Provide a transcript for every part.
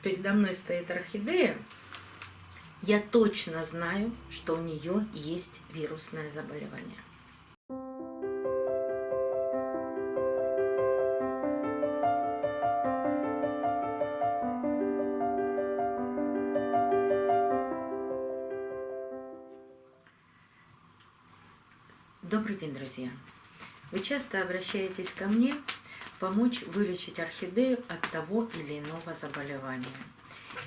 передо мной стоит орхидея, я точно знаю, что у нее есть вирусное заболевание. Добрый день, друзья! Вы часто обращаетесь ко мне помочь вылечить орхидею от того или иного заболевания.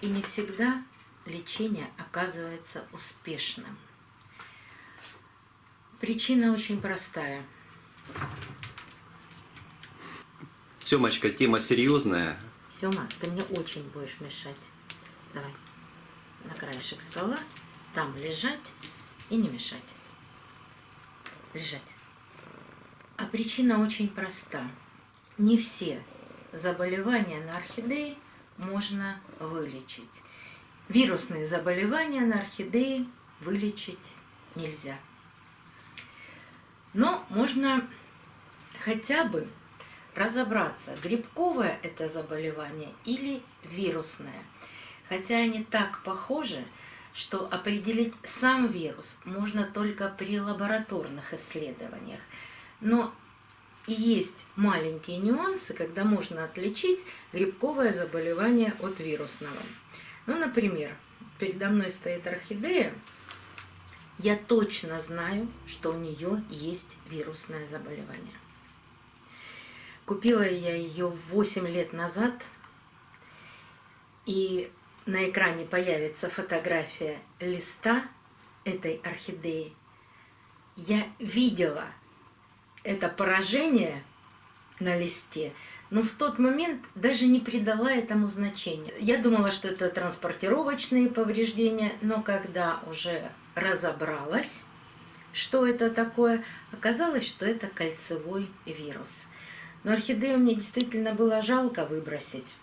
И не всегда лечение оказывается успешным. Причина очень простая. Семочка, тема серьезная. Сёма, ты мне очень будешь мешать. Давай на краешек стола, там лежать и не мешать. Лежать. А причина очень проста. Не все заболевания на орхидее можно вылечить. Вирусные заболевания на орхидее вылечить нельзя. Но можно хотя бы разобраться, грибковое это заболевание или вирусное. Хотя они так похожи, что определить сам вирус можно только при лабораторных исследованиях. Но есть маленькие нюансы, когда можно отличить грибковое заболевание от вирусного. Ну, например, передо мной стоит орхидея, я точно знаю, что у нее есть вирусное заболевание. Купила я ее 8 лет назад, и на экране появится фотография листа этой орхидеи. Я видела это поражение на листе, но в тот момент даже не придала этому значения. Я думала, что это транспортировочные повреждения, но когда уже разобралась, что это такое, оказалось, что это кольцевой вирус. Но орхидею мне действительно было жалко выбросить.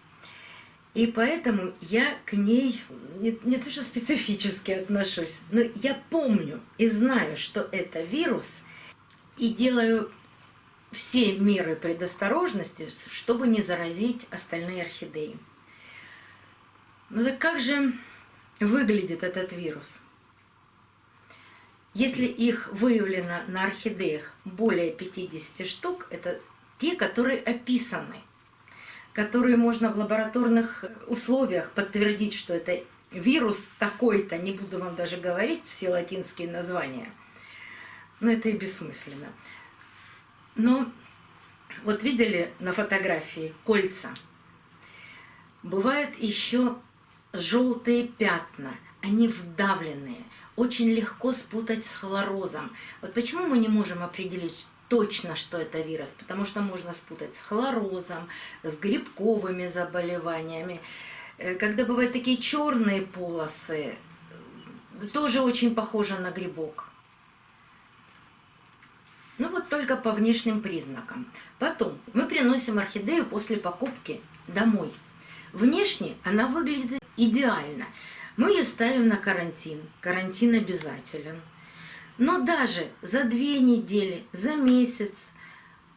И поэтому я к ней не то что специфически отношусь, но я помню и знаю, что это вирус, и делаю все меры предосторожности, чтобы не заразить остальные орхидеи. Ну так как же выглядит этот вирус? Если их выявлено на орхидеях более 50 штук, это те, которые описаны, которые можно в лабораторных условиях подтвердить, что это вирус такой-то, не буду вам даже говорить все латинские названия, но это и бессмысленно. Но вот видели на фотографии кольца? Бывают еще желтые пятна, они вдавленные, очень легко спутать с хлорозом. Вот почему мы не можем определить точно, что это вирус, потому что можно спутать с хлорозом, с грибковыми заболеваниями. Когда бывают такие черные полосы, тоже очень похоже на грибок. Ну вот только по внешним признакам. Потом мы приносим орхидею после покупки домой. Внешне она выглядит идеально. Мы ее ставим на карантин. Карантин обязателен. Но даже за 2 недели, за месяц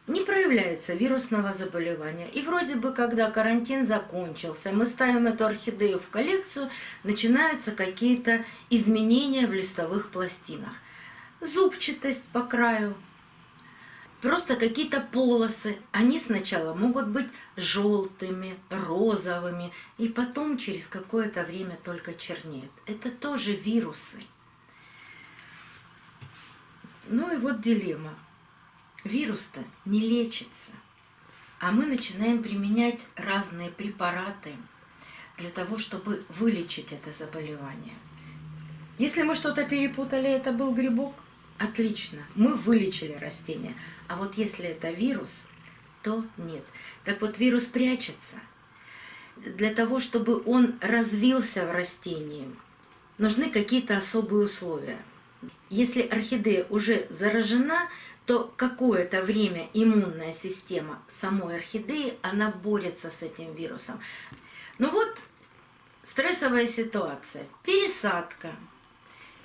не проявляется вирусного заболевания. И вроде бы, когда карантин закончился, мы ставим эту орхидею в коллекцию, начинаются какие-то изменения в листовых пластинах. Зубчатость по краю, просто какие-то полосы. Они сначала могут быть желтыми, розовыми, и потом через какое-то время только чернеют. Это тоже вирусы. Ну и вот дилемма. Вирус-то не лечится, а мы начинаем применять разные препараты для того, чтобы вылечить это заболевание. Если мы что-то перепутали, это был грибок, отлично, мы вылечили растение. А вот если это вирус, то нет. Так вот, вирус прячется. Для того, чтобы он развился в растении, нужны какие-то особые условия. Если орхидея уже заражена, то какое-то время иммунная система самой орхидеи, она борется с этим вирусом. Ну вот стрессовая ситуация, пересадка,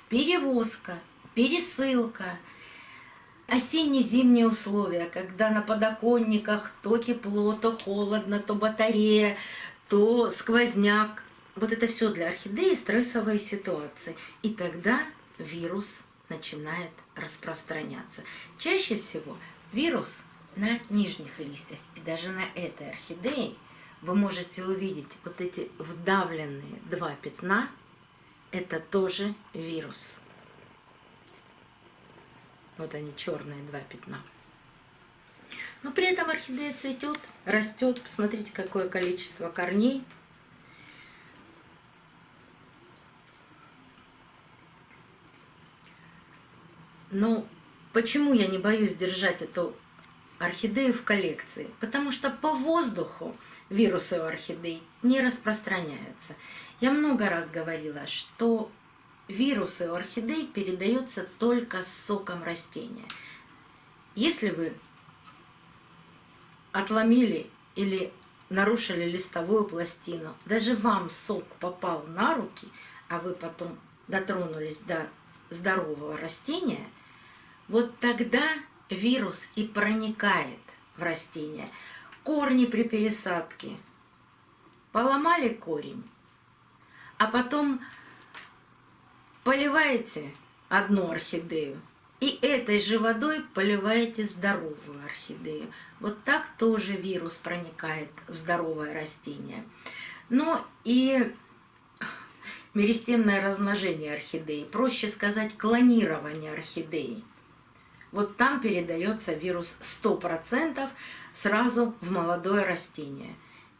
перевозка, пересылка, осенне-зимние условия, когда на подоконниках то тепло, то холодно, то батарея, то сквозняк. Вот это все для орхидеи стрессовые ситуации. И тогда вирус начинает распространяться. Чаще всего вирус на нижних листьях. И даже на этой орхидее вы можете увидеть вот эти вдавленные 2 пятна. Это тоже вирус. Вот они, черные 2 пятна. Но при этом орхидея цветет, растет. Посмотрите, какое количество корней. Но почему я не боюсь держать эту орхидею в коллекции? Потому что по воздуху вирусы у орхидей не распространяются. Я много раз говорила, что вирусы у орхидей передаются только с соком растения. Если вы отломили или нарушили листовую пластину, даже вам сок попал на руки, а вы потом дотронулись до здорового растения, вот тогда вирус и проникает в растение. Корни при пересадке. Поломали корень, а потом поливаете одну орхидею, и этой же водой поливаете здоровую орхидею. Вот так тоже вирус проникает в здоровое растение. Но и меристемное размножение орхидеи, проще сказать, клонирование орхидеи. Вот там передается вирус 100% сразу в молодое растение.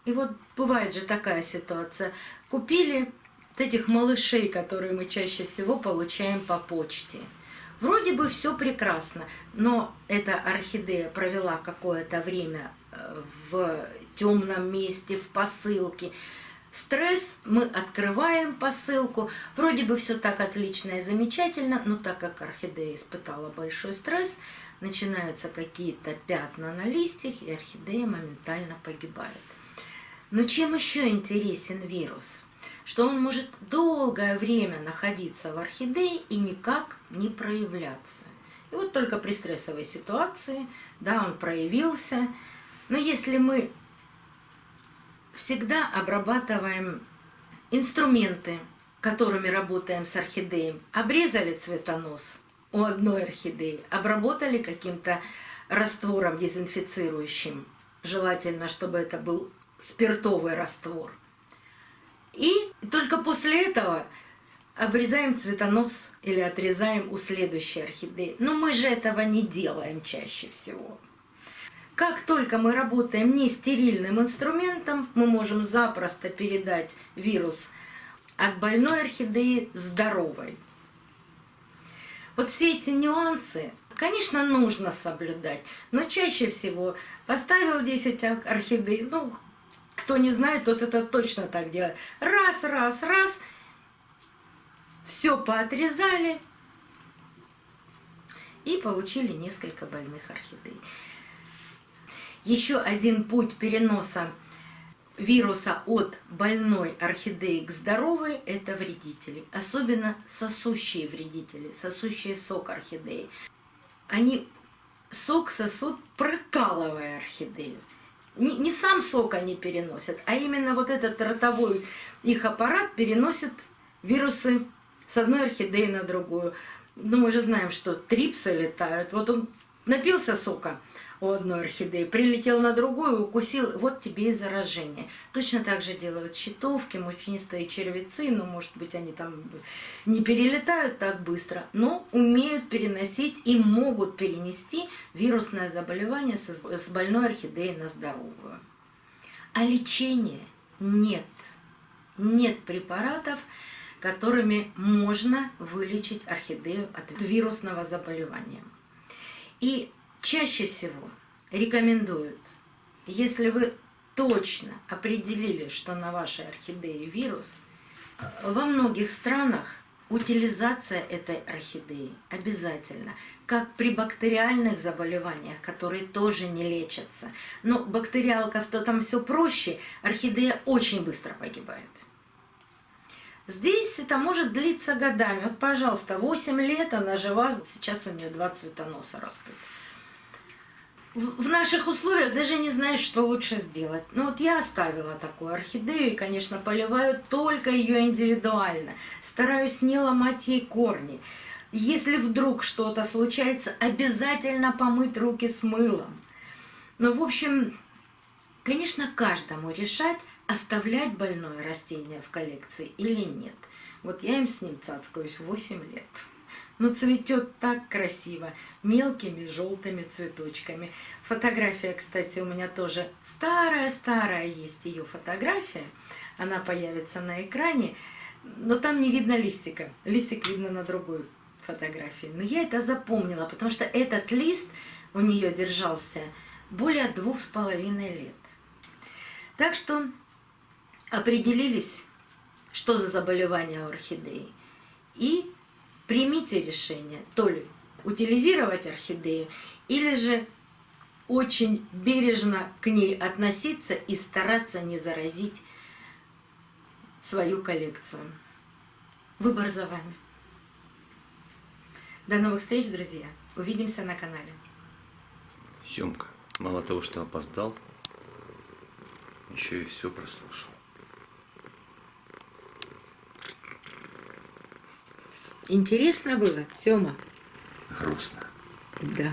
И вот бывает же такая ситуация. Купили этих малышей, которые мы чаще всего получаем по почте. Вроде бы все прекрасно, но эта орхидея провела какое-то время в темном месте, в посылке. Стресс, мы открываем посылку, вроде бы все так отлично и замечательно, но так как орхидея испытала большой стресс, начинаются какие-то пятна на листьях, и орхидея моментально погибает. Но чем еще интересен вирус? Что он может долгое время находиться в орхидее и никак не проявляться. И вот только при стрессовой ситуации, да, он проявился. Но если мы всегда обрабатываем инструменты, которыми работаем с орхидеей, обрезали цветонос у одной орхидеи, обработали каким-то раствором дезинфицирующим, желательно, чтобы это был спиртовый раствор. И только после этого обрезаем цветонос или отрезаем у следующей орхидеи. Но мы же этого не делаем чаще всего. Как только мы работаем не стерильным инструментом, мы можем запросто передать вирус от больной орхидеи здоровой. Вот все эти нюансы, конечно, нужно соблюдать, но чаще всего поставил 10 орхидей, кто не знает, тот это точно так делает. Раз, все поотрезали и получили несколько больных орхидей. Еще один путь переноса вируса от больной орхидеи к здоровой – это вредители. Особенно сосущие вредители, сосущие сок орхидеи. Они сок сосут, прокалывая орхидею. Не сам сок они переносят, а именно вот этот ротовой их аппарат переносит вирусы с одной орхидеи на другую. Ну, мы же знаем, что трипсы летают. Вот он напился сока у одной орхидеи, прилетел на другую, укусил, вот тебе и заражение. Точно так же делают щитовки, мучнистые червецы, может быть, они там не перелетают так быстро, но умеют переносить и могут перенести вирусное заболевание с больной орхидеей на здоровую. А лечения нет. Нет препаратов, которыми можно вылечить орхидею от вирусного заболевания. И чаще всего рекомендуют, если вы точно определили, что на вашей орхидее вирус, во многих странах утилизация этой орхидеи обязательно, как при бактериальных заболеваниях, которые тоже не лечатся. Но бактериалков то там все проще, орхидея очень быстро погибает. Здесь это может длиться годами. Вот, пожалуйста, 8 лет она жива, сейчас у нее 2 цветоноса растут. в наших условиях даже не знаешь, что лучше сделать. Ну вот я оставила такую орхидею и, конечно, поливаю только ее индивидуально. Стараюсь не ломать ей корни. Если вдруг что-то случается, обязательно помыть руки с мылом. Ну, в общем, конечно, каждому решать, оставлять больное растение в коллекции или нет. Вот я им с ним цацкаюсь 8 лет. Но цветет так красиво, мелкими желтыми цветочками. Фотография, кстати, у меня тоже старая-старая есть ее фотография. Она появится на экране, но там не видно листика. Листик видно на другой фотографии. Но я это запомнила, потому что этот лист у нее держался более 2,5 лет. Так что определились, что за заболевание у орхидеи. И примите решение, то ли утилизировать орхидею, или же очень бережно к ней относиться и стараться не заразить свою коллекцию. Выбор за вами. До новых встреч, друзья. Увидимся на канале. Семка, мало того, что опоздал, еще и все прослушал. Интересно было, Сёма? Грустно. Да.